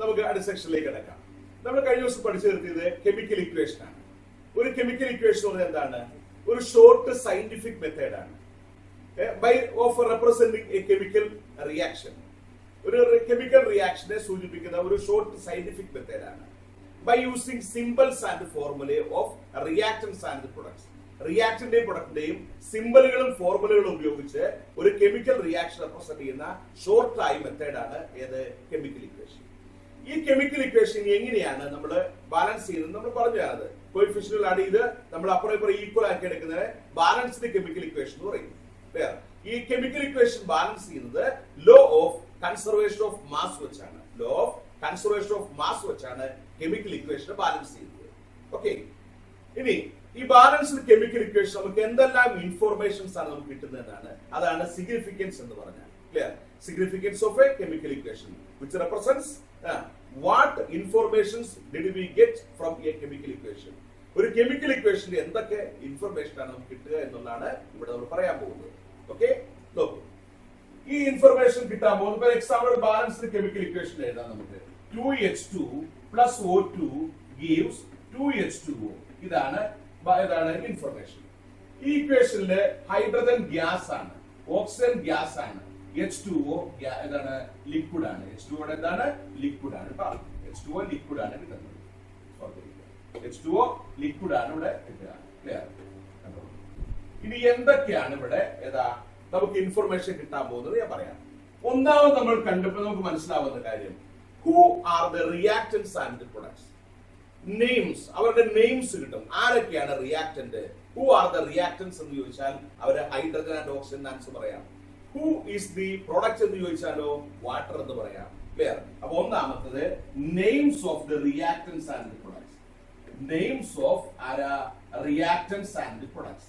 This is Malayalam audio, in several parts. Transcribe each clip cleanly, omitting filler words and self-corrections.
നമുക്ക് അടുത്ത സെക്ഷനിലേക്ക് കിടക്കാം. നമ്മൾ കഴിഞ്ഞ ദിവസം പഠിച്ചു നിർത്തിയത് കെമിക്കൽ ഇക്വേഷൻ ആണ്. ഒരു കെമിക്കൽ ഇക്വേഷൻ എന്ന് പറഞ്ഞാൽ എന്താണ്? ഒരു ഷോർട്ട് സയന്റിഫിക് മെത്തേഡ് ആണ് by of representing a chemical reaction. ഒരു കെമിക്കൽ റിയാക്ഷനെ സൂചിപ്പിക്കുന്ന ഒരു ഷോർട്ട് സയന്റിഫിക് മെത്തേഡ് ആണ് by using symbols and formula of reactants and products. റിയാക്ടന്റെയും പ്രൊഡക്റ്റിന്റെയും സിംബലുകളും ഫോർമുലകളും ഉപയോഗിച്ച് ഒരു കെമിക്കൽ റിയാക്ഷൻ റെപ്രസെന്റ് ചെയ്യുന്ന ഷോർട്ട് ആയ മെത്തേഡ് ആണ് ഏത്? Chemical equation. ഈ കെമിക്കൽ ഇക്വേഷൻ എങ്ങനെയാണ് നമ്മൾ ബാലൻസ് ചെയ്യുന്നത് നമ്മൾ പറഞ്ഞു തരാത്. കോയിഫിഷ്യന്റുകൾ ആഡ് ചെയ്ത് നമ്മൾ അപ്പുറം ഇപ്പുറം ഈക്വൽ ആക്കി എടുക്കുന്നതിന് ബാലൻസ്ഡ് കെമിക്കൽ ഇക്വേഷൻ എന്ന് പറയും. ഈ കെമിക്കൽ ഇക്വേഷൻ ബാലൻസ് ചെയ്യുന്നത് law of conservation of mass വെച്ചാണ്. Law of conservation of mass വെച്ചാണ് കെമിക്കൽ ഇക്വേഷൻ ബാലൻസ് ചെയ്യുന്നത്. ഓക്കെ, ഇനി ഈ ബാലൻസ്ഡ് കെമിക്കൽ ഇക്വേഷൻ നമുക്ക് എന്തെല്ലാം ഇൻഫോർമേഷൻസ് ആണ് നമുക്ക് കിട്ടുന്നതാണ്. അതാണ് സിഗ്നിഫിക്കൻസ് എന്ന് പറഞ്ഞാൽ. Clear? Significance of A chemical equation which represents what informations did we get from a chemical equation. ഒരു കെമിക്കൽ ഇക്വേഷന്റെ എന്തൊക്കെ ഇൻഫർമേഷൻ ആണ് നമുക്ക് കിട്ടുക എന്നുള്ളതാണ് ഇവിടെ നമ്മൾ പറയാൻ പോകുന്നത്. ഓക്കെ, നോക്കൂ. ഈ ഇൻഫർമേഷൻ കിട്ടാൻ പോകുന്നത് എക്സാമ്പിൾ ബാലൻസ്ഡ് കെമിക്കൽ ഇക്വേഷൻ എഴുതാം നമുക്ക്. 2H2 plus O2 gives 2H2O. ഇതാണ് ഇൻഫർമേഷൻ. ഈ ഇക്വേഷനിലെ ഹൈഡ്രജൻ ഗ്യാസ് ആണ്, ഓക്സിജൻ ഗ്യാസ് ആണ്, H2O എന്താണ്? ലിക്വിഡ് ആണ്. H2O എന്താണ്? ലിക്വിഡ് ആണ്. H2O ലിക്വിഡ് ആണ് കിട്ടുന്നത്. H2O ലിക്വിഡ് ആണ് ഇവിടെ കിട്ടുക. ക്ലിയർ? ഇനി എന്തൊക്കെയാണ് ഇവിടെ നമുക്ക് ഇൻഫർമേഷൻ കിട്ടാൻ പോകുന്നത് ഞാൻ പറയാം. ഒന്നാമത് നമ്മൾ കണ്ടപ്പോൾ നമുക്ക് മനസ്സിലാവുന്ന കാര്യം, who are the reactants and products. Names, അവരുടെ നെയിംസ് കിട്ടും. ആരൊക്കെയാണ് reactant? Who are the reactants എന്ന് ചോദിച്ചാൽ അവര് ഹൈഡ്രജൻ ആൻഡ് ഓക്സിജൻ ആൻസർ പറയാം. ഹു ഈസ് ദി പ്രൊഡക്റ്റ് എന്ന് ചോദിച്ചാലോ വാട്ടർ എന്ന് പറയാം. ക്ലിയർ? അപ്പൊ ഒന്നാമത്തത് names of the reactants and products. Names of reactants and products.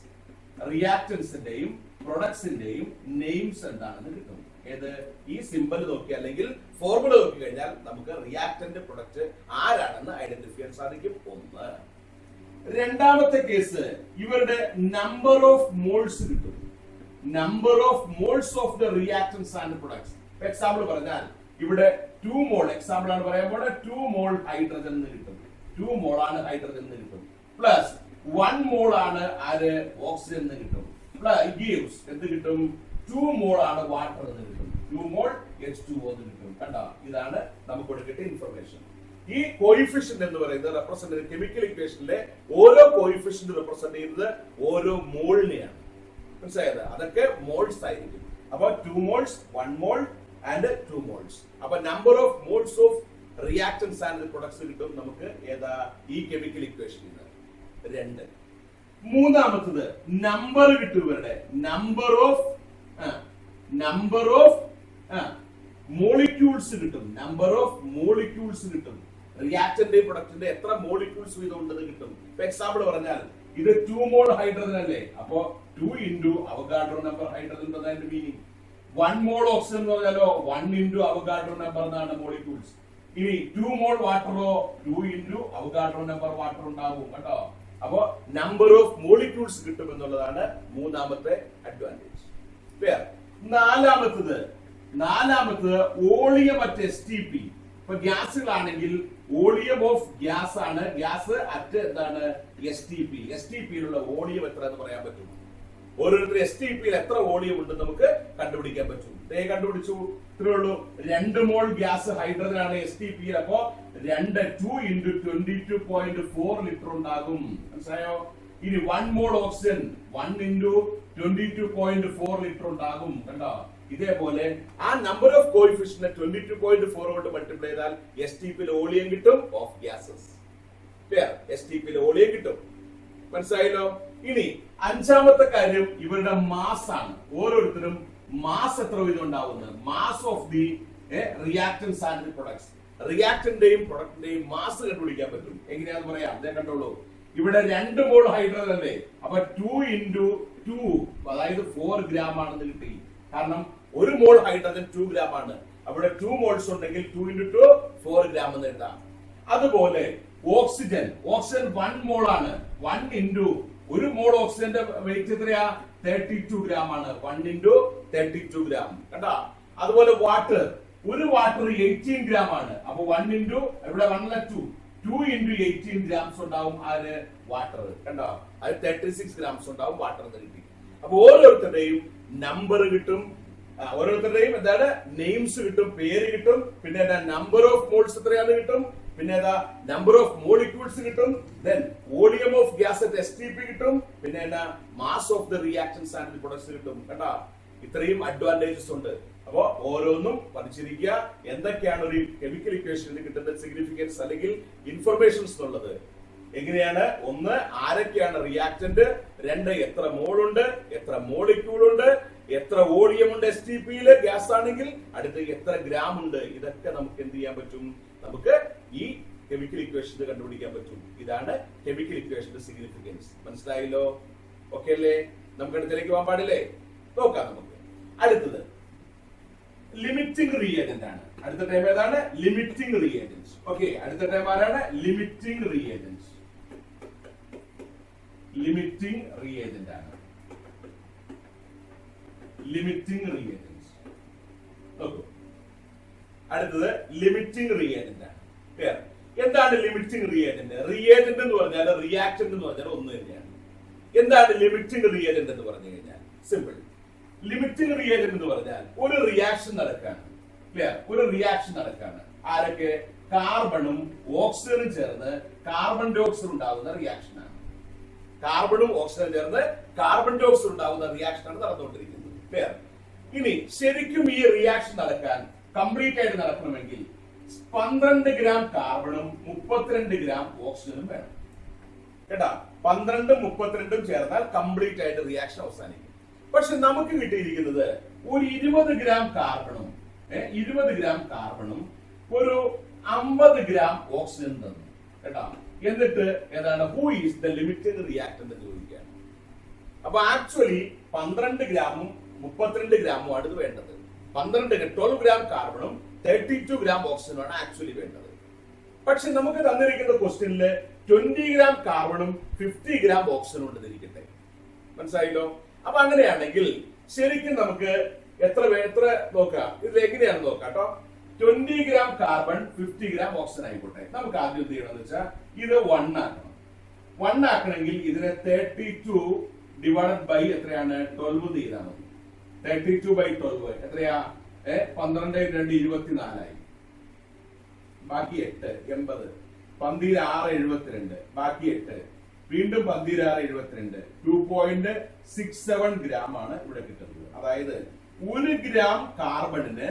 റിയാക്ടൻസിന്റെയും പ്രൊഡക്ട്സിന്റെയും നെയിംസ് എന്താണെന്ന് കിട്ടും. ഏത്? ഈ സിമ്പിൾ നോക്കി അല്ലെങ്കിൽ ഫോർമുല നോക്കി കഴിഞ്ഞാൽ നമുക്ക് റിയാക്ടന്റ് പ്രൊഡക്റ്റ് ആരാണെന്ന് ഐഡന്റിഫൈ ചെയ്യാൻ സാധിക്കും. ഒന്ന്. രണ്ടാമത്തെ കേസ്, ഇവരുടെ നമ്പർ ഓഫ് മോൾസ് കിട്ടും. Number of moles of the reactants and products. Example പറഞ്ഞാൽ ഇവിടെ 2 മോൾ എക്സാമ്പിൾ ആണ് പറയാൻ പോലെ 2 മോൾ ഹൈഡ്രജൻ എന്ന് കിട്ടും. 2 മോൾ ആണ് ഹൈഡ്രജൻ എന്ന് കിട്ടും. പ്ലസ് 1 മോൾ ആണ് ഓക്സിജൻ എന്ന് കിട്ടും. ഗീവ്സ് എന്ത് കിട്ടും? 2 മോൾ ആണ് വാട്ടർ എന്ന് കിട്ടും. 2 മോൾ H2O എന്ന് കിട്ടും. കണ്ടോ? ഇതാണ് നമുക്ക് കിട്ടിയ ഇൻഫർമേഷൻ. ഈ കോയിഫിഷ്യന്റ് എന്ന് പറയുന്നത് റെപ്രസെന്റ് ചെയ്യുന്ന കെമിക്കൽ ഇക്വേഷനിലെ ഓരോ കോയിഫിഷ്യന്റ് റെപ്രസെന്റ് ചെയ്യുന്നത് ഓരോ മോളിനെയാണ്. മനസ്സിലായത്? അതൊക്കെ മോൾസ് ആയിരിക്കും. അപ്പൊ 2 മോൾസ്, 1 മോൾ ആൻഡ് 2 മോൾസ്. അപ്പൊ number of moles of reactants and products കിട്ടും നമുക്ക് ഈ കെമിക്കൽ ഇക്വേഷനിൽ. 2. മൂന്നാമത്തത് നമ്പർ കിട്ടും. ഇവരുടെ നമ്പർ ഓഫ് മോളിക്യൂൾസ് കിട്ടും. നമ്പർ ഓഫ് മോളിക്യൂൾസ് കിട്ടും. റിയാക്ടന്റെയും പ്രൊഡക്റ്റിന്റെ എത്ര മോളിക്യൂൾസ് വീതം ഉണ്ടെന്ന് കിട്ടും. എക്സാമ്പിൾ പറഞ്ഞാൽ ഇത് 2 മോൾ ഹൈഡ്രജൻ അല്ലേ? അപ്പോ 2 into അവഗാഡ്രോ നമ്പർ ഹൈഡ്രജൻ എന്നതിന്റെ മീനിങ്. 1 മോൾ ഓക്സിജൻ എന്ന് പറഞ്ഞാലോ 1 into അവഗാഡ്രോ നമ്പർ എന്നാണ് മോളിക്യൂൾസ്. ഇനി 2 മോൾ വാട്ടറോ 2 into അവഗാഡ്രോ നമ്പർ വാട്ടർ ഉണ്ടാവും. കേട്ടോ? അപ്പോ നമ്പർ ഓഫ് മോളിക്യൂൾസ് കിട്ടും എന്നുള്ളതാണ് മൂന്നാമത്തെ അഡ്വാൻറ്റേജ്. നാലാമത്തത് വോളിയം അറ്റ് STP. ഇപ്പൊ ഗ്യാസുകളാണെങ്കിൽ വോളിയം ഓഫ് ഗ്യാസ് ആണ്. ഗ്യാസ് അറ്റ് എന്താണ്? STP. STPയിലുള്ള വോളിയം എത്ര എന്ന് പറയാൻ പറ്റും. ഓരോരുത്തർ STPയിൽ എത്ര വോളിയം ഉണ്ട് നമുക്ക് കണ്ടുപിടിക്കാൻ പറ്റും. കണ്ടുപിടിച്ചു. ഇത്രേ ഉള്ളൂ. 2 മോൾ ഗ്യാസ് ഹൈഡ്രജൻ ആണ് STPയിൽ. അപ്പോ 2 into 22.4 ലിറ്റർ ഉണ്ടാകും. മനസ്സിലായോ? ഇനി 1 മോൾ ഓക്സിജൻ 1 into 22.4 ലിറ്റർ ഉണ്ടാകും. കണ്ടോ? ഇതേപോലെ ആ നമ്പർ ഓഫ് കോയിഫിഷ്യന്റ് 22.4 കൊണ്ട് മൾട്ടിപ്ലൈ ചെയ്താൽ STPയിൽ വോളിയം കിട്ടും ഓഫ് ഗ്യാസസ്. STPയിൽ വോളിയം കിട്ടും. മനസ്സിലായല്ലോ? ഇനി അഞ്ചാമത്തെ കാര്യം ഇവരുടെ മാസ് ആണ്. ഓരോരുത്തരും മാസ് എത്ര വീതം ഉണ്ടാവുന്നത്? Mass of the reactants and products. റിയാക്ടന്റെയും പ്രൊഡക്റ്റിന്റെയും മാസ് കണ്ടുപിടിക്കാൻ പറ്റും. എങ്ങനെയാന്ന് പറയാം. അതേ കണ്ടോളൂ. ഇവിടെ 2 മോൾ ഹൈഡ്രജൻ അല്ലേ? അപ്പൊ 2 into 2 അതായത് 4 ഗ്രാം ആണെന്ന് കിട്ടി. കാരണം 1 മോൾ ഹൈഡ്രജൻ 2 ഗ്രാം ആണ്. അവിടെ 2 മോൾസ് ഉണ്ടെങ്കിൽ 2 into 2 4 ഗ്രാം എന്ന് എഴുതാം. അതുപോലെ ഓക്സിജൻ 1 മോൾ ആണ്. 1 into 1 മോൾ ഓക്സിജന്റെ വെയിറ്റ് എത്രയാ? 32 ഗ്രാം ആണ്. 1 into 32 ഗ്രാം. കണ്ടാ? അതുപോലെ വാട്ടർ ഒരു വാട്ടർ 18 ഗ്രാം ആണ്. അപ്പൊ 1 ഇൻറ്റു ഇവിടെ 1 അല്ല 2 ഇൻറ്റു 18 ഗ്രാംസ് ഉണ്ടാവും ആര് വാട്ടർ. കണ്ടോ, അത് 36 ഗ്രാംസ് ഉണ്ടാവും വാട്ടർ എന്ന് കിട്ടി. അപ്പൊ ഓരോരുത്തരുടെയും നമ്പർ കിട്ടും, ഓരോരുത്തരുടെയും എന്താണ് നെയിംസ് കിട്ടും, പേര് കിട്ടും, പിന്നെ എന്താ നമ്പർ ഓഫ് മോൾസ് എത്രയാണെന്ന് കിട്ടും, പിന്നെ ഏതാ നമ്പർ ഓഫ് മോളിക്യൂൾസ് കിട്ടും, then volume of gas at STP കിട്ടും, പിന്നെ എന്നാ mass of the reactions and products കിട്ടും. കണ്ടാ, ഇത്രയും അഡ്വാൻറ്റേജസ് ഉണ്ട്. അപ്പോ ഓരോന്നും പഠിച്ചിരിക്കുക. എന്തൊക്കെയാണ് ഒരു കെമിക്കൽ ഇക്വേഷനിൽ കിട്ടുന്ന സിഗ്നിഫിക്കൻസ് അല്ലെങ്കിൽ ഇൻഫർമേഷൻസ് എന്നുള്ളത്. എങ്ങനെയാണ്, ഒന്ന് ആരൊക്കെയാണ് റിയാക്ടന്റ്, രണ്ട് എത്ര മോൾ ഉണ്ട്, എത്ര മോളിക്യൂൾ ഉണ്ട്, എത്ര വോളിയം ഉണ്ട് STPയില് ഗ്യാസ് ആണെങ്കിൽ, അടുത്ത് എത്ര ഗ്രാം ഉണ്ട്. ഇതൊക്കെ നമുക്ക് എന്ത് ചെയ്യാൻ പറ്റും, നമുക്ക് ഈ കെമിക്കൽ ഇക്വേഷന് കണ്ടുപിടിക്കാൻ പറ്റും. ഇതാണ് കെമിക്കൽ ഇക്വേഷന്റെ സിഗ്നിഫിക്കൻസ്. മനസ്സിലായല്ലോ? ഓക്കെ അല്ലേ? നമുക്ക് അടുത്തേക്ക് പോകാൻ പാടില്ലേ? നോക്കാം നമുക്ക്. അടുത്തത് ലിമിറ്റിംഗ് റിയേജന്റ് ആണ്. അടുത്ത ടൈം ഏതാണ്? Limiting reagents. ഓക്കെ, അടുത്ത ടൈം ആരാണ്? Limiting reagents. ലിമിറ്റിംഗ് റിയേജന്റ് ആണ്. Limiting reagents. നോക്കൂ, അടുത്തത് ലിമിറ്റിംഗ് റിയേജന്റ് ആണ്. എന്താണ് ലിമിറ്റിംഗ് റിയേജന്റ്? റിയേജന്റ് എന്ന് പറഞ്ഞാൽ റിയാക്ടന്റ് എന്ന് പറഞ്ഞാൽ ഒന്ന് തന്നെയാണ്. എന്താണ് ലിമിറ്റിംഗ് റിയേജന്റ് എന്ന് പറഞ്ഞു കഴിഞ്ഞാൽ? സിമ്പിൾ. ലിമിറ്റിംഗ് റിയേജന്റ് എന്ന് പറഞ്ഞാൽ ഒരു റിയാക്ഷൻ നടക്കാണ്. ക്ലിയർ? ഒരു റിയാക്ഷൻ നടക്കാണ്. ആരൊക്കെ? കാർബണും ഓക്സിജനും ചേർന്ന് കാർബൺ ഡൈ ഓക്സൈഡ് ഉണ്ടാകുന്ന റിയാക്ഷൻ ആണ്. കാർബണും ഓക്സിജനും ചേർന്ന് കാർബൺ ഡൈ ഓക്സൈഡ് ഉണ്ടാകുന്ന റിയാക്ഷൻ ആണ് നടന്നുകൊണ്ടിരിക്കുന്നത്. ക്ലിയർ? ഇനി ശരിക്കും ഈ റിയാക്ഷൻ നടക്കാൻ കംപ്ലീറ്റ് ആയിട്ട് നടക്കണമെങ്കിൽ 12 ഗ്രാം കാർബണും 32 ഗ്രാം ഓക്സിജനും വേണം. കേട്ടാ, 12ഉം 32ഉം ചേർന്നാൽ കംപ്ലീറ്റ് ആയിട്ട് റിയാക്ഷൻ അവസാനിക്കും. പക്ഷെ നമുക്ക് കിട്ടിയിരിക്കുന്നത് ഒരു 20 ഗ്രാം കാർബണും 20 ഗ്രാം കാർബണും ഒരു 50 ഗ്രാം ഓക്സിജൻ തന്നു. കേട്ടാ, എന്നിട്ട് ഏതാണ് who is the limiting reactant എന്ന് ചോദിക്കുകയാണ്. അപ്പൊ ആക്ച്വലി 12 ഗ്രാമും 32 ഗ്രാമും ആണ് ഇത് വേണ്ടത്. 12 ഗ്രാം കാർബണും 32 ഗ്രാം ഓക്സിജനുമാണ് ആക്ച്വലി വേണ്ടത്. പക്ഷെ നമുക്ക് തന്നിരിക്കുന്ന ക്വസ്റ്റ്യനില് 20 ഗ്രാം കാർബണും 50 ഗ്രാം ഓക്സിജനും ഉണ്ടെന്നിരിക്കട്ടെ. മനസ്സിലായല്ലോ? അപ്പൊ അങ്ങനെയാണെങ്കിൽ ശരിക്കും നമുക്ക് എത്ര നോക്കാം. ഇതിൽ എങ്ങനെയാണെന്ന് നോക്കാം കേട്ടോ. 20 ഗ്രാം കാർബൺ 50 ഗ്രാം ഓക്സിജൻ ആയിക്കോട്ടെ. നമുക്ക് ആദ്യം എന്ത് ചെയ്യണമെന്ന് വെച്ചാൽ ഇത് 1 ആക്കണം. 1 ആക്കണമെങ്കിൽ ഇതിനെ 32 ഡിവൈഡഡ് ബൈ എത്രയാണ്? 12 ചെയ്താൽ മതി. 32 ബൈ 12 എത്രയാ? 12 2 24 ബാക്കി 8 80 12 6 72 ബാക്കി 8 വീണ്ടും 12 6 72 2.67 ഗ്രാം ആണ് ഇവിടെ കിട്ടുന്നത്. അതായത് 1 ഗ്രാം കാർബണിന്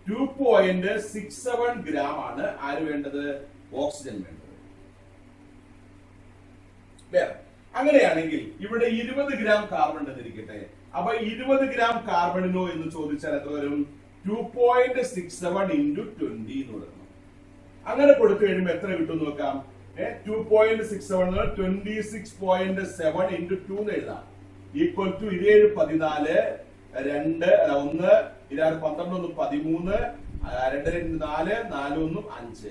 2.67 ഗ്രാം ആണ് ആര് വേണ്ടത്? ഓക്സിജൻ വേണ്ടത്. അങ്ങനെയാണെങ്കിൽ ഇവിടെ 20 ഗ്രാം കാർബൺ എന്നിരിക്കട്ടെ. അപ്പൊ 20 ഗ്രാം കാർബണിനോ എന്ന് ചോദിച്ചാൽ എത്ര വരും? 2.67 ഇൻറ്റു 20 എന്ന് കൊടുക്കണം. അങ്ങനെ കൊടുത്തു കഴിയുമ്പോൾ എത്ര കിട്ടും നോക്കാം. 2.67 26.7 ഇൻറ്റു 2 എന്ന് എഴുതാം. ഈക്വൽ ടു 27 14 2 1 12 12 13 2 4 4 1 5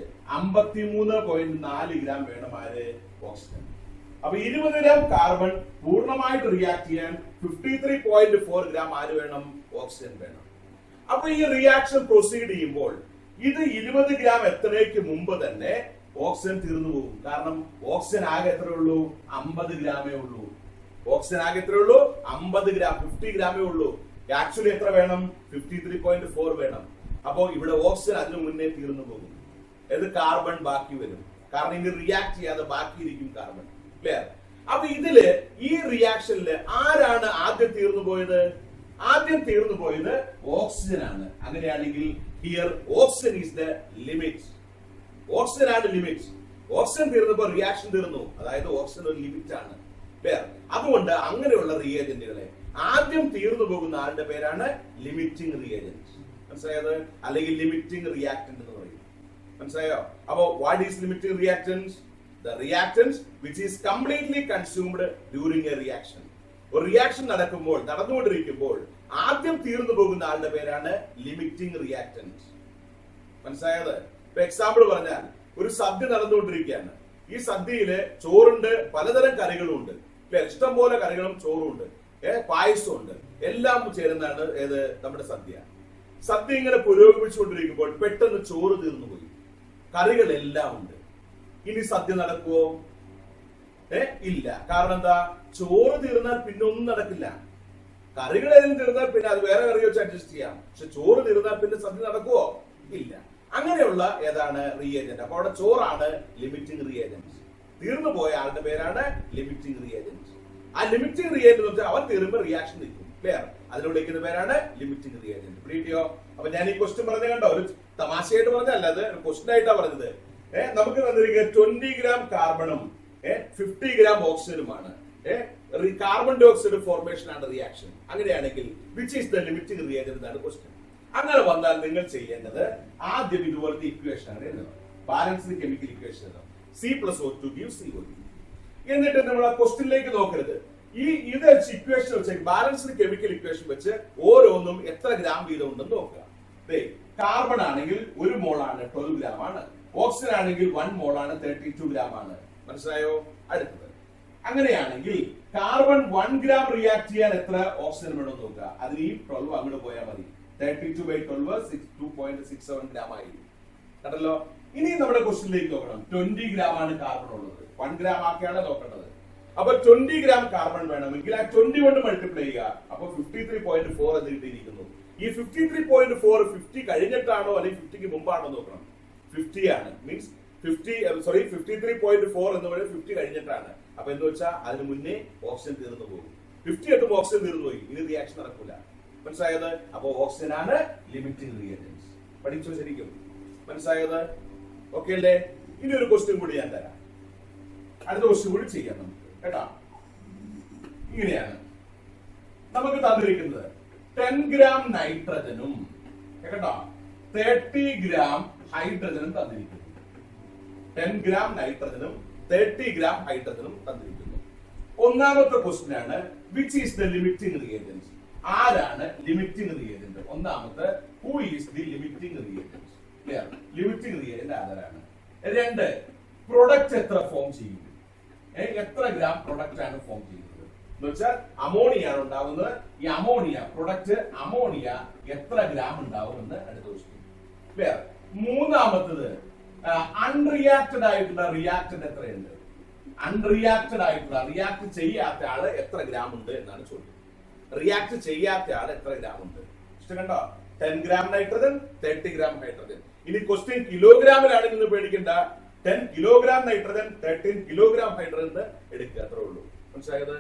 53.4 ഗ്രാം വേണം ആര്? ഓക്സിജൻ. അപ്പൊ 20 ഗ്രാം കാർബൺ പൂർണ്ണമായിട്ട് റിയാക്ട് ചെയ്യാൻ 53.4 ഗ്രാം ആര് വേണം? ഓക്സിജൻ വേണം. അപ്പൊ ഈ റിയാക്ഷൻ പ്രൊസീഡ് ചെയ്യുമ്പോൾ ഇത് 20 ഗ്രാം എത്രയ്ക്ക് മുമ്പ് തന്നെ ഓക്സിജൻ തീർന്നു പോകും. കാരണം ഓക്സിജൻ ആകെ എത്ര ഉള്ളൂ? 50 ഗ്രാമേ ഉള്ളൂ. ഓക്സിജൻ ആകെ എത്ര ഉള്ളൂ? 50 ഗ്രാം. 50 ഗ്രാമേ ഉള്ളൂ. ആക്ച്വലി എത്ര വേണം? 53.4 വേണം. അപ്പോ ഇവിടെ ഓക്സിജൻ അതിനു മുന്നേ തീർന്നു പോകും. ഇത് കാർബൺ ബാക്കി വരും. കാരണം ഇത് റിയാക്ട് ചെയ്യാതെ ബാക്കിയിരിക്കും കാർബൺ. ക്ലിയർ? അപ്പൊ ഇതില് ഈ റിയാക്ഷനില് ആരാണ് ആദ്യം തീർന്നു പോയത്? ആദ്യം തീർന്നു പോയത് ഓക്സിജൻ ആണ്. അങ്ങനെയാണെങ്കിൽ here oxygen is the limit. Oxygen ആണ് ലിമിറ്റ്. ഓക്സിജൻ തീർന്നപ്പോൾ റിയാക്ഷൻ തീർന്നു. അതായത് ഓക്സിജൻ ഒരു ലിമിറ്റ് ആണ്. അതുകൊണ്ട് അങ്ങനെയുള്ള റിയേജന്റുകളെ ആദ്യം തീർന്നു പോകുന്ന ആളുടെ പേരാണ് ലിമിറ്റിംഗ് റിയേജന്റ്. മനസ്സിലായത്? അല്ലെങ്കിൽ ലിമിറ്റിംഗ് റിയാക്ടന്റ് എന്ന് പറയും. മനസ്സിലായോ? അപ്പോ what is limiting reactant? The reactants which is completely consumed during a reaction. ഒരു റിയാക്ഷൻ നടന്നുകൊണ്ടിരിക്കുമ്പോൾ ആദ്യം തീർന്നു പോകുന്ന ആളുടെ പേരാണ് ലിമിറ്റിംഗ് റിയാക്ടന്റ്. മനസ്സിലായത്? ഇപ്പൊ എക്സാമ്പിൾ പറഞ്ഞാൽ ഒരു സദ്യ നടന്നുകൊണ്ടിരിക്കുകയാണ്. ഈ സദ്യയില് ചോറുണ്ട്, പലതരം കറികളും ഉണ്ട്. ഇഷ്ടം പോലെ കറികളും ചോറും ഉണ്ട്, പായസവും ഉണ്ട്. എല്ലാം ചേരുന്നതാണ് ഏത്? നമ്മുടെ സദ്യ. സദ്യ ഇങ്ങനെ പുരോഗമിച്ചുകൊണ്ടിരിക്കുമ്പോൾ പെട്ടെന്ന് ചോറ് തീർന്നുപോയി, കറികളെല്ലാം ഉണ്ട്. ഇനി സദ്യ നടക്കുവോ? ഇല്ല. കാരണം എന്താ? ചോറ് തീർന്നാൽ പിന്നെ ഒന്നും നടക്കില്ല. കറികളെല്ലാം തീർന്നാൽ പിന്നെ അത് വേറെ കറി വെച്ച് അഡ്ജസ്റ്റ് ചെയ്യാം. പക്ഷെ ചോറ് തീർന്നാൽ പിന്നെ സദ്യ നടക്കുവോ? ഇല്ല. അങ്ങനെയുള്ള ഏതാണ് റിയേജന്റ്. അപ്പൊ അവിടെ ചോറാണ് ലിമിറ്റിംഗ് റിയേജന്റ്. തീർന്നു പോയ ആളുടെ പേരാണ് ലിമിറ്റിംഗ് റിയേജന്റ്. ആ ലിമിറ്റിംഗ് റിയേജന്റ് എന്ന് വെച്ചാൽ അവൻ തീരുമ്പോൾ റിയാക്ഷൻ നിൽക്കും. ക്ലിയർ? അതിലൂടെ വിളിക്കുന്ന പേരാണ് ലിമിറ്റിംഗ് റിയേജന്റ്. പിടിയോ? അപ്പൊ ഞാൻ ഈ ക്വസ്റ്റ്യൻ പറഞ്ഞു കണ്ടോ, ഒരു തമാശയായിട്ട് പറഞ്ഞല്ല, അത് ഒരു ക്വസ്റ്റ്യൻ ആയിട്ടാ പറഞ്ഞത്. നമുക്ക് തന്നിരിക്കുന്നത് 20 ഗ്രാം കാർബണും 50 ഗ്രാം ഓക്സിജനുമാണ്. കാർബൺ ഡൈ ഓക്സൈഡ് ഫോർമേഷൻ ആണ് റിയാക്ഷൻ. അങ്ങനെയാണെങ്കിൽ which is the limiting reagent എന്നാണ് ക്വസ്റ്റ്യൻ. അങ്ങനെ വന്നാൽ നിങ്ങൾ ചെയ്യേണ്ടത് ആദ്യം ഇതുപോലത്തെ ഇക്വേഷൻ ആണ് എഴുതണം. Balanced chemical equation C+O2 gives CO2. എന്നിട്ട് നമ്മൾ ആ ക്വസ്റ്റ്യനിലേക്ക് നോക്കരുത്. ഇത് ഇക്വേഷൻ വെച്ച് ബാലൻസ്ഡ് കെമിക്കൽ ഇക്വേഷൻ വെച്ച് ഓരോന്നും എത്ര ഗ്രാം വീതം ഉണ്ടെന്ന് നോക്കുക. കാർബൺ ആണെങ്കിൽ 1 മോൾ ആണ് 12 ഗ്രാം ആണ്. ഓക്സിജൻ ആണെങ്കിൽ 1 മോൾ ആണ് 32 ഗ്രാം ആണ്. മനസ്സിലായോ? അടുത്തത് അങ്ങനെയാണെങ്കിൽ കാർബൺ 1 ഗ്രാം റിയാക്ട് ചെയ്യാൻ എത്ര ഓക്സിജൻ വേണമെന്ന് നോക്കുക. അതിന് ഈ 12 അങ്ങോട്ട് പോയാൽ മതി. 32/12 2.67 ഗ്രാം ആയി. കണ്ടല്ലോ? ഇനി നമ്മുടെ ക്വസ്റ്റ്യനിലേക്ക് നോക്കണം. 20 ഗ്രാം ആണ് കാർബൺ ഉള്ളത്. 1 ഗ്രാം ആക്കിയാണ് നോക്കേണ്ടത്. അപ്പൊ 20 ഗ്രാം കാർബൺ വേണമെങ്കിൽ ആ 20 കൊണ്ട് മൾട്ടിപ്ലൈ ചെയ്യുക. അപ്പൊ 53.4 എന്ന് കിട്ടിയിരിക്കുന്നു. ഈ 53.4 50 കഴിഞ്ഞിട്ടാണോ അല്ലെങ്കിൽ 50ക്ക് മുമ്പാണോ നോക്കണം. 50 ആണ്. മീൻസ് 53.4 എന്ന് പറയുന്നത് 50 കഴിഞ്ഞിട്ടാണ്. അപ്പൊ എന്ന് വെച്ചാൽ അതിന് മുന്നേ ഓക്സിജൻ തീർന്നു പോകും. 50 എത്തുമ്പോൾ ഓക്സിജൻ തീർന്നു പോയി, ഇനി റിയാക്ഷൻ നടക്കൂല. മനസ്സിലായത്? അപ്പൊ ഓക്സിജൻ ആണ് ലിമിറ്റിംഗ് റിയേജന്റ്. പഠിച്ചോ ശരിക്കും? മനസ്സിലായത്? ഓക്കെ അല്ലേ? ഇനി ഒരു ക്വസ്റ്റ്യൻ കൂടി ഞാൻ തരാം. അടുത്ത ക്വസ്റ്റ്യൻ കൂടി ചെയ്യാം നമുക്ക് കേട്ടോ. ഇങ്ങനെയാണ് നമുക്ക് തന്നിരിക്കുന്നത് 10 ഗ്രാം നൈട്രജനും കേട്ടോ 30 ഗ്രാം ഹൈഡ്രജനും തന്നിരിക്കുന്നു. 10 ഗ്രാം നൈട്രജനും 30 ഗ്രാം ഹൈഡ്രജനും തന്നിരിക്കുന്നു. ഒന്നാമത്തെ ക്വസ്റ്റ്യൻ ആണ് which is the limiting reagent. ആരാണ് ലിമിറ്റിംഗ് റിയേജന്റ്? ഒന്നാമത്തെ who is the limiting reagent. Clear? Limiting reagent ആരാണ്? 2 പ്രൊഡക്റ്റ് എത്ര ഫോം ചെയ്യും? എത്ര ഗ്രാം പ്രൊഡക്റ്റ് ആണ് ഫോം ചെയ്യുന്നത് എന്ന് വെച്ചാൽ അമോണിയ ആണ് ഉണ്ടാകുന്നത്. ഈ അമോണിയ പ്രൊഡക്റ്റ് അമോണിയ എത്ര ഗ്രാം ഉണ്ടാവും എന്ന് അടുത്ത ക്വസ്റ്റ്യൻ. ക്ലിയർ? മൂന്നാമത്തത് അൺറിയാക്റ്റഡ് ആയിട്ടുള്ള റിയാക്ടന്റ് എത്രയുണ്ട്? അൺറിയാക്റ്റഡ് ആയിട്ടുള്ള റിയാക്ട് ചെയ്യാത്ത ആള് എത്ര ഗ്രാം ഉണ്ട് എന്നാണ് ചോദ്യം. റിയാക്ട് ചെയ്യാത്ത ആൾ എത്ര ഗ്രാം ഉണ്ട്? കണ്ടോ? 10 ഗ്രാം നൈട്രജൻ 30 ഗ്രാം ഹൈഡ്രജൻ. ഇനി ക്വസ്റ്റ്യൻ കിലോഗ്രാമിലാണെങ്കിൽ നിങ്ങൾ പേടിക്കണ്ട. 10 കിലോഗ്രാം നൈട്രജൻ 13 കിലോഗ്രാം ഹൈഡ്രജൻ എടുക്കുക, അത്രേ ഉള്ളൂ. മനസ്സിലായത്?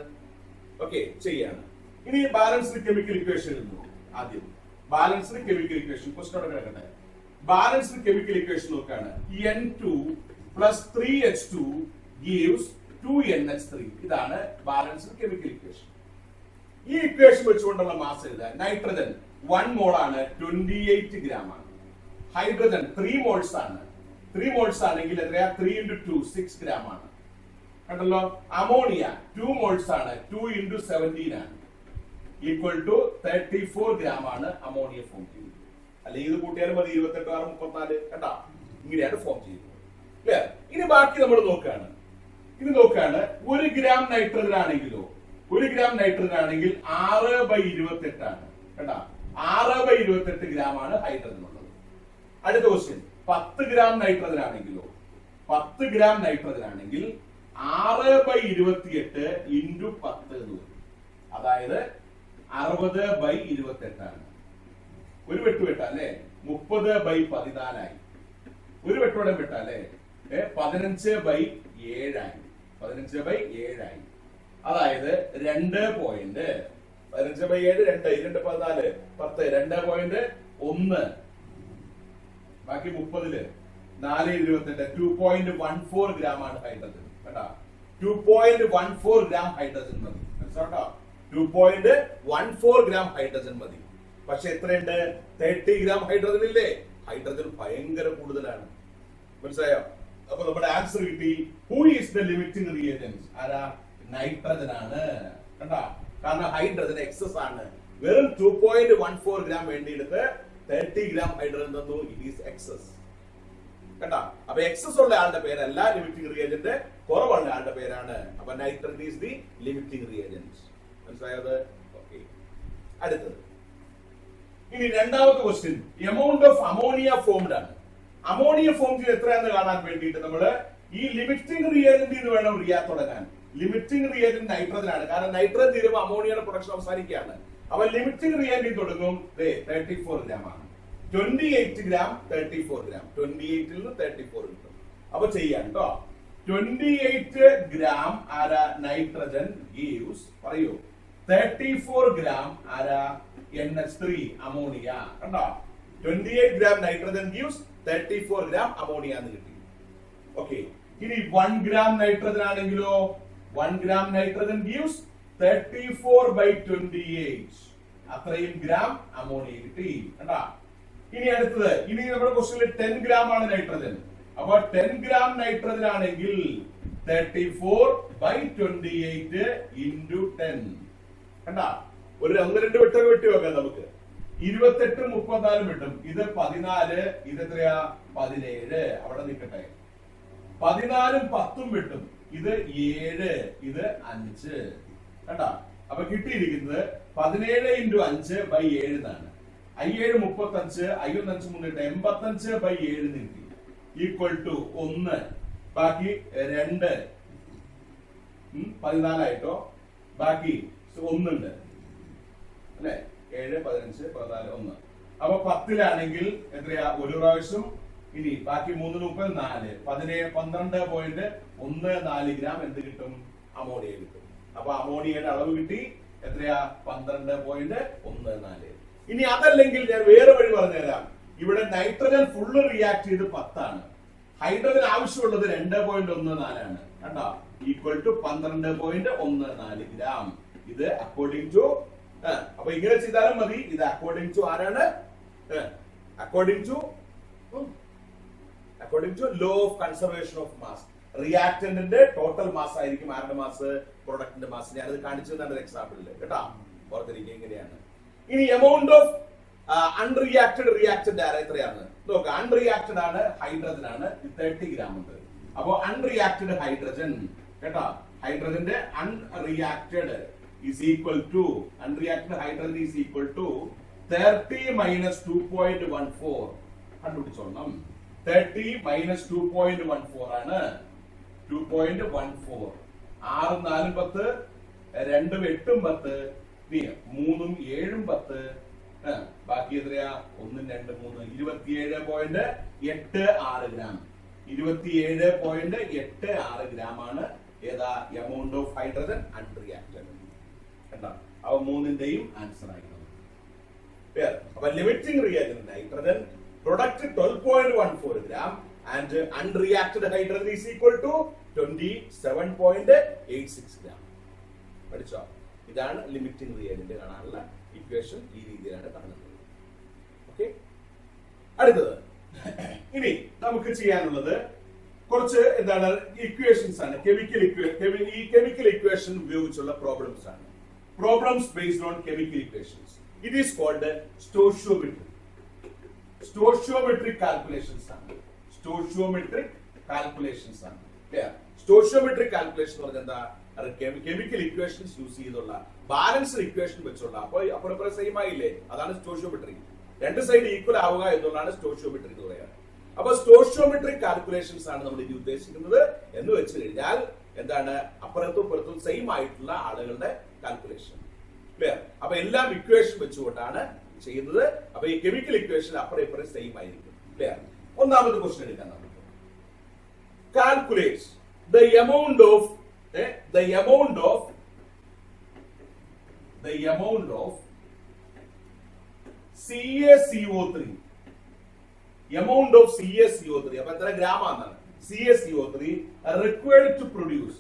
ഓക്കെ, ചെയ്യാണ്. ഇനി ബാലൻസ്ഡ് കെമിക്കൽ ഇക്വേഷൻ ആദ്യം ബാലൻസ്ഡ് കെമിക്കൽ ഇക്വേഷൻ ക്വസ്റ്റ്യൻ കിടക്കട്ടെ. ബാലൻസ്ഡ് കെമിക്കൽ ഇക്വേഷൻ നോക്കാണ്. N2 + 3H2 gives 2NH3. ഇതാണ് ബാലൻസ്ഡ് കെമിക്കൽ ഇക്വേഷൻ. ഈ ഇക്വേഷൻ വെച്ചുകൊണ്ടുള്ള മാസ് എഴുതാൻ നൈട്രജൻ 1 മോൾ ആണ് 28 ഗ്രാം ആണ്. ഹൈഡ്രജൻ 3 മോൾസ് ആണ്. 3 മോൾസ് ആണെങ്കിൽ എത്രയാ? 3 × 2 6 ഗ്രാം ആണ്. കണ്ടല്ലോ? അമോണിയ 2 മോൾസ് ആണ്. 2 × 17 ആണ്. ഈക്വൽ ടു 34 ഗ്രാം ആണ് അമോണിയ ഫോം ചെയ്യുന്നത്. അല്ലെങ്കിൽ ഇത് കൂട്ടിയാലും മതി. 28 6 34 കേട്ടാ? ഇങ്ങനെയാണ് ഫോം ചെയ്യുന്നത്. ക്ലിയർ? ഇനി ബാക്കി നമ്മൾ നോക്കുകയാണ്. 1 ഗ്രാം നൈട്രജൻ ആണെങ്കിലോ 1 ഗ്രാം നൈട്രജൻ ആണെങ്കിൽ 6/28 ആണ് കേട്ടാ. 6/28 ഗ്രാം ആണ് ഹൈഡ്രജൻ ഉള്ളത്. അടുത്ത ക്വസ്റ്റ്യൻ 10 ഗ്രാം നൈട്രജൻ ആണെങ്കിലോ 10 ഗ്രാം നൈട്രജൻ ആണെങ്കിൽ 6/28 × 10 എന്ന് വരും. അതായത് 60/28 ആണ്. ഒരു വെട്ട് വെട്ടല്ലേ 30/14 ആയി. ഒരു വെട്ടോടെ വെട്ടല്ലേ 15/7 ആയി. 15/7 ആയി. അതായത് 2.15/7 2 14 10 2.1 ബാക്കി 30 4/28 2.14 ഗ്രാം ആണ് ഹൈഡ്രജൻ കേട്ടാ. 2.14 ഗ്രാം ഹൈഡ്രജൻ മതി. മനസ്സിലാട്ടോ? 2.14 ഗ്രാം ഹൈഡ്രജൻ മതി. പക്ഷെ എത്രയുണ്ട്? 30 ഗ്രാം ഹൈഡ്രജൻ ഇല്ലേ? ഹൈഡ്രജൻ ഭയങ്കര കൂടുതലാണ്. മനസ്സിലായോ? അപ്പൊ നമ്മുടെ ആൻസർ കിട്ടി. Who is the limiting reagent? ആരാ? നൈട്രജൻ ആണ് കണ്ടാ. കാരണം ഹൈഡ്രജൻ എക്സസ് ആണ്. വെറും 2.14 ഗ്രാം വേണ്ടിയെടുത്ത് 30 ഗ്രാം ഹൈഡ്രജൻ തന്നു. ഇറ്റ് ഈസ് എക്സസ് കേട്ടാ. അപ്പൊ എക്സസ് ഉള്ള ആളുടെ പേരല്ല ലിമിറ്റിംഗ് റിയേജന്റ്, കുറവുള്ള ആളുടെ പേരാണ്. അപ്പൊ nitrogen is the limiting reagent. മനസ്സിലായത്? ഓക്കെ. അടുത്തത് ഇനി രണ്ടാമത്തെ question, amount of ammonia formed ആണ്. അമോണിയ ഫോം ചെയ്ത് എത്രയാണെന്ന് കാണാൻ വേണ്ടിയിട്ട് നമ്മള് ഈ ലിമിറ്റിംഗ് റിയേജന്റ് എന്ന് വേണം തുടങ്ങാൻ. ലിമിറ്റിംഗ് റിയേജന്റ് നൈട്രജൻ ആണ്, കാരണം നൈട്രജൻ തീരുമ്പോൾ അമോണിയയുടെ പ്രൊഡക്ഷൻ അവസാനിക്കുകയാണ്. അപ്പൊ ലിമിറ്റിംഗ് റിയേജന്റ് തുടങ്ങും 34 ഗ്രാം ആണ്. 28 ഗ്രാം 34 ഗ്രാം, 28 നിന്ന് 34 കിട്ടും. അപ്പൊ ചെയ്യാം കേട്ടോ. 28 ഗ്രാം ആരാ നൈട്രജൻ ഗീവ്സ്, പറയൂ, 34 ഗ്രാം ആരാ NH3 അമോണിയ. കണ്ടോ, 28 gram nitrogen gives 34 gram ammonia എന്ന് കിട്ടി. ഓക്കെ, ഇനി 1 ഗ്രാം നൈട്രജൻ ആണെങ്കിലോ 1 ഗ്രാം നൈട്രജൻ ഗീവ്സ് 34/28, അത്രയും ഗ്രാം അമോണിയ കിട്ടി. കണ്ടാ, ഇനി അടുത്തത്, ഇനി നമ്മുടെ ക്വസ്റ്റ്യനിൽ 10 ഗ്രാം ആണ് നൈട്രജൻ. അപ്പൊ 10 ഗ്രാം നൈട്രജൻ ആണെങ്കിൽ 34/28 into 10. കണ്ടാ, ഒരു 1-2 വെട്ടൊക്കെ വെട്ടി വെക്കാം നമുക്ക്. 28 34 കിട്ടും. ഇത് 14, ഇത് എത്രയാ 17, അവിടെ നിൽക്കട്ടെ. 14 10 കിട്ടും. ഇത് 7, ഇത് 5. കണ്ടാ, അപ്പൊ കിട്ടിയിരിക്കുന്നത് 17 into 5/7 എന്നാണ്. 7 35, 5 5 3 85/7 കിട്ടി. ഈക്വൽ ടു 1, ബാക്കി 2, 14 ആയിട്ടോ, ബാക്കി 1 ഉണ്ട് അല്ലെ, 7 15 14 1. അപ്പൊ 10ലാണെങ്കിൽ എത്രയാ, ഒരു പ്രാവശ്യം. ഇനി ബാക്കി 3 34, 12.14 ഗ്രാം എന്ത് കിട്ടും, അമോണിയ കിട്ടും. അപ്പൊ അമോണിയയുടെ അളവ് കിട്ടി, എത്രയാ, 12.14. ഇനി അതല്ലെങ്കിൽ ഞാൻ വേറെ വഴി പറഞ്ഞുതരാം. ഇവിടെ നൈട്രജൻ ഫുള്ള് റിയാക്ട് ചെയ്ത് 10 ആണ്, ഹൈഡ്രജൻ ആവശ്യമുള്ളത് 2.14 ആണ്. കണ്ടോ, ഈക്വൽ ടു 12.14 ഗ്രാം. ഇത് അക്കോർഡിംഗ് ടു, അപ്പൊ ഇങ്ങനെ ചെയ്താലും മതി. ഇത് അക്കോർഡിംഗ് ടു ആരാണ്, according to law of conservation of mass. റിയാക്ടന്റിന്റെ ടോട്ടൽ മാസ് ആയിരിക്കും ആരുടെ മാസ്, പ്രൊഡക്റ്റിന്റെ മാസ്. ഞാനത് കാണിച്ചു തന്നാണ് ഒരു എക്സാമ്പിളില് കേട്ടോ, ഓർത്തിരിക്കുക ഇങ്ങനെയാണ്. ഇനി എമൗണ്ട് ഓഫ് അൺറിയാക്റ്റഡ് റിയാക്റ്റന്റ് ആരാ എത്രയാണ് നോക്കാം. അൺറിയാക്റ്റഡ് ആണ്, ഹൈഡ്രജൻ ആണ്, 30 ഗ്രാം ഉണ്ട്. അപ്പോ അൺറിയാക്റ്റഡ് ഹൈഡ്രജൻ കേട്ടോ, ഹൈഡ്രജന്റെ അൺറിയാക്റ്റഡ് is equal to, unreacted hydrogen is equal to 30 minus 2.14. കണ്ടുപിടിച്ചോളണം. 30 minus 2.14 ആണ് 2.14. 6 4 10, 2 8 10, 3 7 10, ബാക്കി എത്രയാ, 1 2 3, 27.86 ഗ്രാം. 27.86 ഗ്രാം ആണ് ഏതാ, എമൗണ്ട് ഓഫ് ഹൈഡ്രജൻ അൺറിയാക്റ്റഡ്. അവ മൂന്നിന്റെയും ആൻസർ ആയിരുന്നു. അപ്പൊ limiting reactant nitrogen, product 12.14 gram, and unreacted hydrogen is equal to 27.86 gram. പഠിച്ചോ? ഇതാണ് ലിമിറ്റിംഗ് റിയാക്ടന്റ് കാണാനുള്ള ഇക്വേഷൻ. ഈ രീതിയിലാണ് കാണുന്നത്. ഓക്കെ, അടുത്തത് ഇനി നമുക്ക് ചെയ്യാനുള്ളത് കുറച്ച് എന്താണ് ഇക്വേഷൻസ് ആണ്. കെമിക്കൽ ഇക്വേഷൻ ഉപയോഗിച്ചുള്ള പ്രോബ്ലംസ് ആണ്. Problems based on chemical equations. It is called stoichiometry. Stoichiometric calculations ആണ്. Stoichiometric calculations ആണ്. Stoichiometric calculation എന്ന് പറഞ്ഞാൽ എന്താ, കെമിക്കൽ ഇക്വേഷൻസ് യൂസ് ചെയ്തുള്ള ബാലൻസ്ഡ് ഇക്വേഷൻ വെച്ചുള്ള, അപ്പോൾ സെയിം ആയില്ലേ, അതാണ് സ്റ്റോഷിയോമെട്രി. രണ്ട് സൈഡ് ഈക്വൽ ആവുക എന്നുള്ളതാണ് സ്റ്റോഷിയോമെട്രി എന്ന് പറയുന്നത്. അപ്പൊ സ്റ്റോഷിയോമെട്രിക് കാൽക്കുലേഷൻസ് ആണ് നമ്മൾ ഇനി ഉദ്ദേശിക്കുന്നത്. എന്ന് വെച്ച് കഴിഞ്ഞാൽ എന്താണ്, അപ്പുറത്തും ഇപ്പുറത്തും സെയിം ആയിട്ടുള്ള ആളുകളുടെ കാൽക്കുലേഷൻ. ക്ലിയർ? അപ്പൊ എല്ലാം ഇക്വേഷൻ വെച്ചുകൊണ്ടാണ് ചെയ്യുന്നത്. അപ്പൊ ഈ കെമിക്കൽ ഇക്വേഷൻ അപ്പുറം ഇപ്പുറം സെയിം ആയിരിക്കും. ക്ലിയർ? ഒന്നാമത്തെ ക്വസ്റ്റ്യൻ എടുക്കാൻ നമുക്ക്. Calculate the amount of CaCO3. Amount of CaCO3 അപ്പൊ എത്ര ഗ്രാം ആണെന്നാണ്. CaCO3 required to produce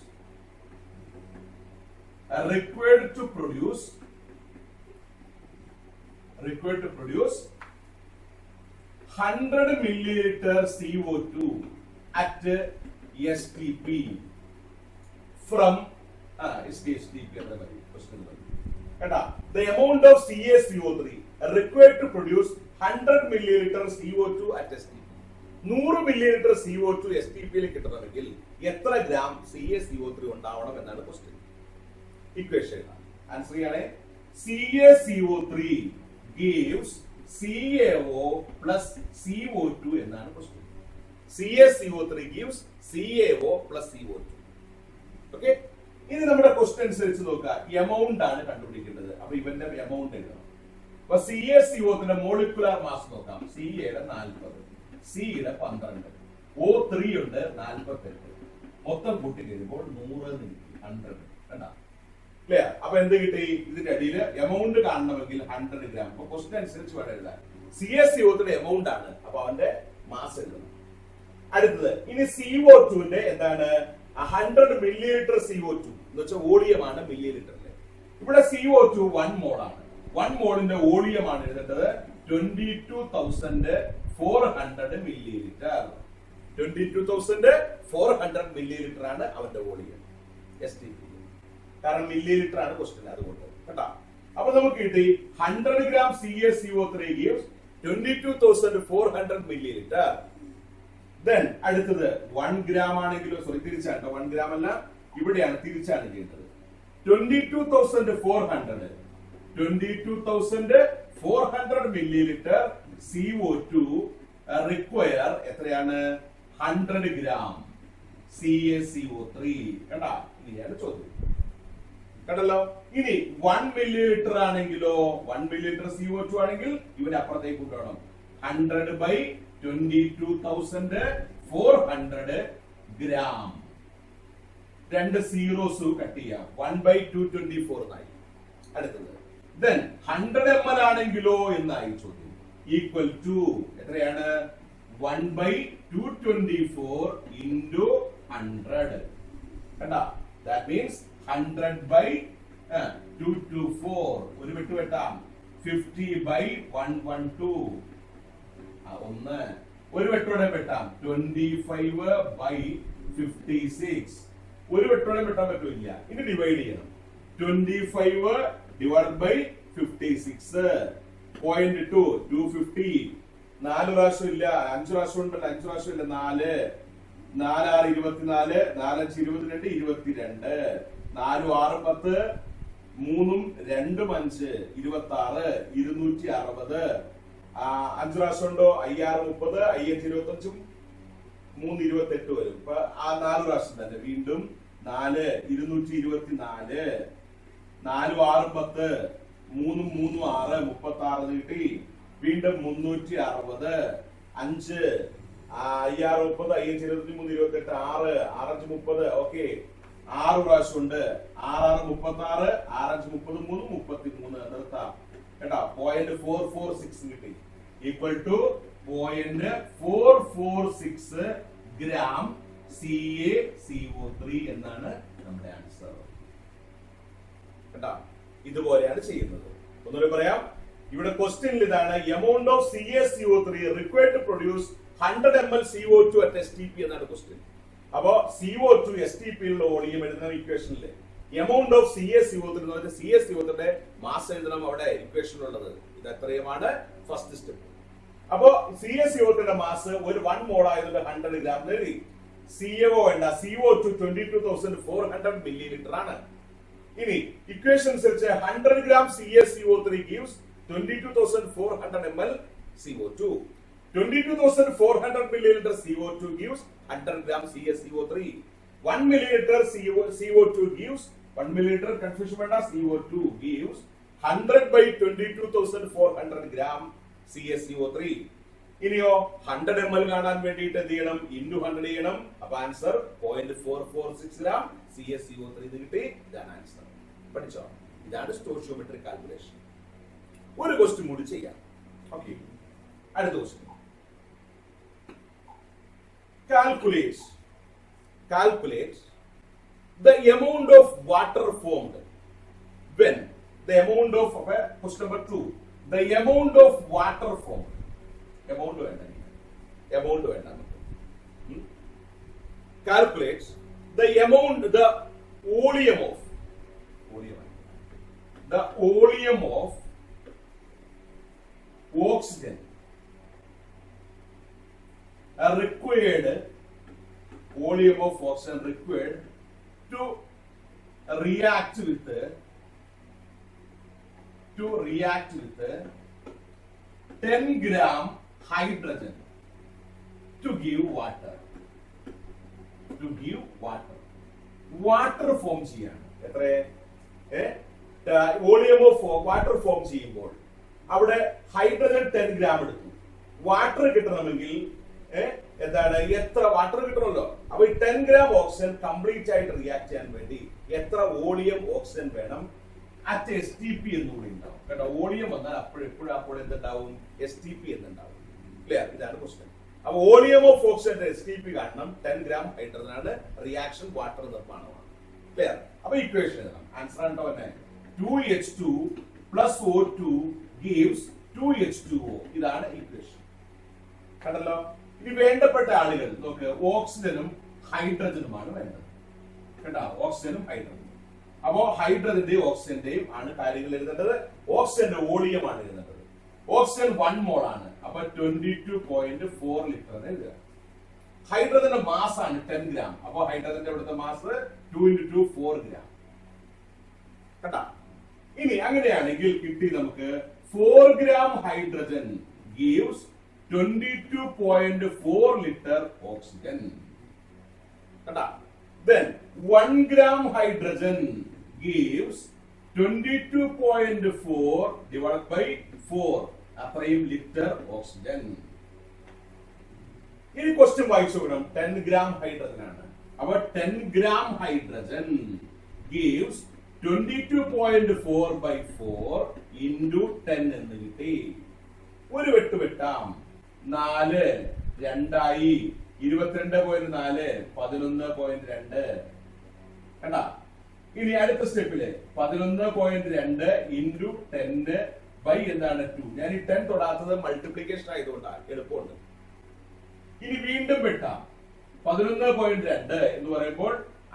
100 milliliter CO2 at STP from STP. The amount of CaCO3 required to produce 100 milliliter CO2 at STP. 100 milliliter CO2 STP യിൽ കിട്ടണമെങ്കിൽ എത്ര ഗ്രാം CaCO3 ഉണ്ടാവണം എന്നാണ് ക്വസ്റ്റ്യൻ. ഇക്വേഷൻ ആൻസർ ചെയ്യണേ. CaCO3 gives CaO plus CO2 എന്നാണ് question. CaCO3 gives CaO plus CO2. Okay, ഇനി നമ്മുടെ ക്വസ്റ്റ്യൻ അനുസരിച്ച് നോക്കുക, എമൗണ്ട് ആണ് കണ്ടുപിടിക്കേണ്ടത്. അപ്പൊ ഇവന്റെ എമൗണ്ട് എഴുതണം. അപ്പൊ CaCO3 മോളിക്കുലാർ മാസ് നോക്കാം. Ca-യുടെ 40, C-യുടെ 12, O3 ഉണ്ട് 48, മൊത്തം കൂട്ടി കഴിയുമ്പോൾ 100 100 കണ്ടാ ക്ലിയർ. അപ്പൊ എന്ത് കിട്ടി? ഇതിന്റെ അടിയിൽ എമൗണ്ട് കാണണമെങ്കിൽ 100 ഗ്രാം. അപ്പൊ ക്വസ്റ്റ്യൻ അനുസരിച്ച് വേണം എഴുതാൻ. CaCO3 എമൗണ്ട് ആണ്, അപ്പൊ അവന്റെ മാസ് എഴുതണം. അടുത്തത് ഇനി CO2ന്റെ എന്താണ്? 100 മില്ലി ലിറ്റർ CO2 എന്ന് വെച്ചാൽ വോളിയമാണ് മില്ലി ലിറ്ററിൽ. ഇവിടെ CO2 1 മോൾ ആണ്. 1 മോളിന്റെ വോളിയമാണ് എഴുതേണ്ടത് 22,400 മില്ലി ലിറ്റർ. 22,400 മില്ലി ലിറ്റർ ആണ് അവന്റെ വോളിയം. STP കാരണം മില്ലി ലിറ്റർ ആണ് ക്വസ്റ്റ്യൻ, അതുകൊണ്ട് കേട്ടോ. അപ്പൊ നമുക്ക് കിട്ടി 100 gram CaCO3 gives 22,400 milli litre. Then അടുത്തത് 1 ഗ്രാം ആണെങ്കിലോ, സോറി തിരിച്ചാണ്, 1 ഗ്രാം അല്ല, ഇവിടെയാണ് തിരിച്ചാണ് ചെയ്യേണ്ടത്. 22,400 മില്ലി ലിറ്റർ CO2 റിക്വയർ എത്രയാണ്? 100 ഗ്രാം CaCO3 കണ്ടാ. ഇനിയാണ് ചോദ്യം, കണ്ടല്ലോ. ഇനി 1 മില്ലി ലിറ്റർ ആണെങ്കിലോ, 1 മില്ലി ലിറ്റർ CO2 ആണെങ്കിൽ ഇവന് അപ്പുറത്തേക്ക് കൊണ്ടുപോകണം. 100 by 22,400 ഗ്രാം. രണ്ട് സീറോസ് കട്ട് ചെയ്യാം. 1/224 എന്നായി. അടുത്തത് then 100 ml ആണെങ്കിലോ എന്നായി ചോദ്യം. ഈക്വൽ ടു എത്രയാണ്? 1/224 into 100 കണ്ടാ. that means 100/224 ഒരു വിട്ട് വെട്ടാം. 50/112 ഒന്ന് ഒരു വെട്ടോടെ വെട്ടാം. 25/56 ഒരു വെട്ടോടെ വെട്ടാൻ പറ്റില്ല. ഇനി ഡിവൈഡ് ചെയ്യണം. 25 divided by 56 0.2 250. 4 പ്രാവശ്യം ഇല്ല, 5 പ്രാവശ്യം ഉണ്ടല്ലോ. 5 പ്രാവശ്യം ഇല്ല, 4 4 6 24, 4 5 22 22, 4 6 10, 3 2 5 26 260. 5 പ്രാവശ്യം ഉണ്ടോ? 5 6 30, 5 25, 3 28 വരും. ഇപ്പൊ ആ 4 പ്രാവശ്യം തന്നെ വീണ്ടും 4 224, 4 6 10, 3 3 6 36 കിട്ടി. വീണ്ടും 360, 5 5 6 30, 5 23 28, 6 6 30. ഓക്കെ, 6 പ്രാവശ്യം ഉണ്ട്. 6 6 36, 6 5 33, 33 നിർത്താം കേട്ടാ. 0.446 കിട്ടി. ഈക്വൽ ടു 0.446 ഗ്രാം CaCO3 എന്നാണ് നമ്മുടെ ആൻസർ കേട്ടാ. ഇതുപോലെയാണ് ചെയ്യുന്നത്. ഒന്നുകൂടി പറയാം. ഇവിടെ ക്വസ്റ്റ്യനിൽ ഇതാണ് amount of CaCO3 required to produce 100 ml CO2 at STP എന്നാണ് ക്വസ്റ്റ്യൻ. അപ്പോ CO2 STP യിലുള്ള വോളിയം എഴുതുന്ന ഇക്വേഷനില് എമൗണ്ട് ഓഫ് CaCO3 എന്ന് പറഞ്ഞാൽ CaCO3യുടെ മാസ് എഴുതണം അവിടെ ഇക്വേഷനിലുള്ളത്. ഇത് എത്രയുമാണ്? First step. അപ്പോ CaCO3യുടെ മാസ് ഒരു 1 മോൾ ആയതുകൊണ്ട് 100 ഗ്രാം എഴുതി. CaO വേണ്ട, CO2 22,400 മില്ലി ലിറ്റർ ആണ്. ഇനി ഇക്വേഷൻ അനുസരിച്ച് 100 gram CaCO3 gives 22,400 ml CO2. 22,400 milliliter CO2 gives 100 gram CaCO3. 1 milliliter CO2 gives 1 milliliter confusion വേണ്ട, CO2 gives 100/22,400 gram CaCO3. ഇനിയോ 100 ml കാണാൻ വേണ്ടിയിട്ട് എന്ത് ചെയ്യണം? ഇൻറ്റു 100 ചെയ്യണം. അപ്പൊ ആൻസർ 0.446 gram CaCO3 ഇത് കിട്ടി. ഇതാണ് ആൻസർ. പഠിച്ചോ? ഇതാണ് സ്റ്റോയിയോമെട്രിക് കാൽക്കുലേഷൻ. ഒരു ക്വസ്റ്റ്യൻ കൂടി ചെയ്യാം. ഓക്കെ, അടുത്ത question. Calculate the amount of water formed when the amount of question number 2, the amount of water formed. Amount വേണ്ട. Calculate the amount, the volume of oxygen required, volume of oxygen required to react with 10 gram hydrogen to give water. Water form ചെയ്യാണ്. എത്ര വോളിയം ഓഫ് വാട്ടർ ഫോം ചെയ്യുമ്പോൾ അവിടെ ഹൈഡ്രജൻ 10 ഗ്രാം എടുത്തു. വാട്ടർ കിട്ടണമെങ്കിൽ എന്താണ്, എത്ര വാട്ടർ കിട്ടണമല്ലോ. അപ്പൊ ഈ 10 ഗ്രാം ഓക്സിജൻ കംപ്ലീറ്റ് ആയിട്ട് റിയാക്ട് ചെയ്യാൻ വേണ്ടി എത്ര വോളിയം ഓക്സിജൻ വേണം? അറ്റ് STP എന്നുകൂടി ഉണ്ടാവും കേട്ടോ. വോളിയം വന്നാൽ അപ്പോൾ എന്തുണ്ടാവും? STP എന്നുണ്ടാവും. ക്ലിയർ? ഇതാണ് ക്വസ്റ്റ്യൻ. അപ്പൊ വോളിയം ഓഫ് ഓക്സിജൻ STP കാണണം. 10 ഗ്രാം ഹൈഡ്രജൻ ആണ്, റിയാക്ഷൻ വാട്ടർ നിർമ്മാണമാണ്. ക്ലിയർ? അപ്പൊ ഇക്വേഷൻ എഴുതാം. ആൻസർ ഉണ്ടോ തന്നെ? 2H2 plus O2 gives 2H2O. ഇതാണ് ഇക്വേഷൻ. കണ്ടല്ലോ? ഇനി വേണ്ടപ്പെട്ട ആളുകൾ നോക്ക്, ഓക്സിജനും ഹൈഡ്രജനുമാണ് വേണ്ടത് കേട്ടോ. ഓക്സിജനും ഹൈഡ്രജനും. അപ്പോ ഹൈഡ്രജന്റെയും ഓക്സിജന്റെയും ആണ് കാര്യങ്ങൾ എഴുതേണ്ടത്. ഓക്സിജന്റെ വോളിയം ആണ് എഴുതേണ്ടത്. ഓക്സിജൻ 1 മോൾ ആണ്. അപ്പൊ 22.4 ലിറ്റർ എഴുതുക. ഹൈഡ്രജന്റെ മാസ് ആണ് 10 ഗ്രാം. അപ്പൊ ഹൈഡ്രജന്റെ ഇവിടുത്തെ മാസ് 2 × 2 4 ഗ്രാം കേട്ടാ. ഇനി അങ്ങനെയാണെങ്കിൽ കിട്ടി നമുക്ക് 4 gram hydrogen gives 22.4 litre oxygen കേട്ടാ. Then 1 gram hydrogen gives 22.4 divided by 4 അത്രയും ലിറ്റർ ഓക്സിജൻ. ഇനി ക്വസ്റ്റ്യൻ വായിച്ചു നോക്കണം. 10 ഗ്രാം ഹൈഡ്രജൻ ആണ്. അപ്പൊ 10 gram hydrogen gives 22.4 by 4 into 10 എന്ന് കിട്ടി. ഒരു വെട്ട് വെട്ടാം. 4 2 22.4 11.2 കണ്ടാ. ഇനി അടുത്ത സ്റ്റെപ്പില് 11.2 into 10 by എന്താണ് 2. ഞാൻ ഈ 10 തൊടാത്തത് മൾട്ടിപ്ലിക്കേഷൻ ആയതുകൊണ്ടാണ്, എളുപ്പമുണ്ട്. ഇനി വീണ്ടും വെട്ടാം. 11.2 എന്ന് പറയുമ്പോൾ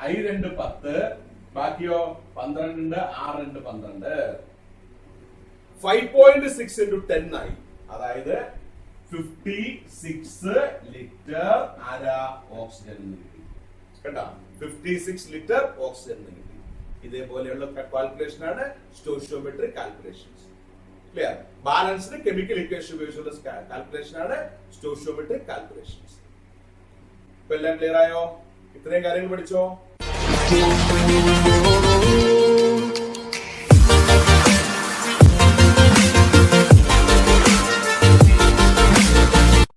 I2 10, ബാക്കിയോ 12, 6 12. 5.6 into 10 ആയി. അതായത് 56 ലിറ്റർ ഓക്സിജൻ കിട്ടി കേട്ടോ. 56 ലിറ്റർ ഓക്സിജൻ കിട്ടി. ഇതേപോലെയുള്ള കാൽക്കുലേഷൻ ആണ് stoichiometric calculations. Clear? Balanced chemical equation ഉപയോഗിച്ചുള്ള കാൽക്കുലേഷൻ ആണ് സ്റ്റോയിച്ചിയോമെട്രിക് കാൽക്കുലേഷൻസ്. ഇപ്പൊ എല്ലാം ക്ലിയർ ആയോ? ഇത്രയും കാര്യങ്ങൾ പഠിച്ചോ?